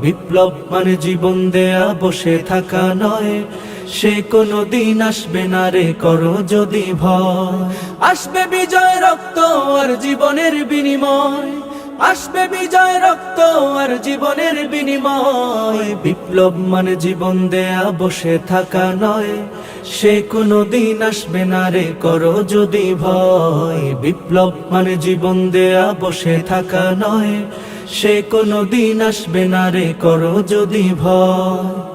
বিপ্লব মানে জীবন দেয়া বসে থাকা নয়, সে কোনো দিন আসবে না রে করো যদি ভয়। আসবে বিজয় রক্ত আর জীবনের বিনিময়, আসবে বিজয় রক্ত আর জীবনের বিনিময়। বিপ্লব মানে জীবন দেয়া বসে থাকা নয়, সে কোনো দিন আসবে না রে করো যদি ভয়। বিপ্লব মানে জীবন দেয়া বসে থাকা নয়, সে কোনো দিন আসবে না রে করো যদি ভয়।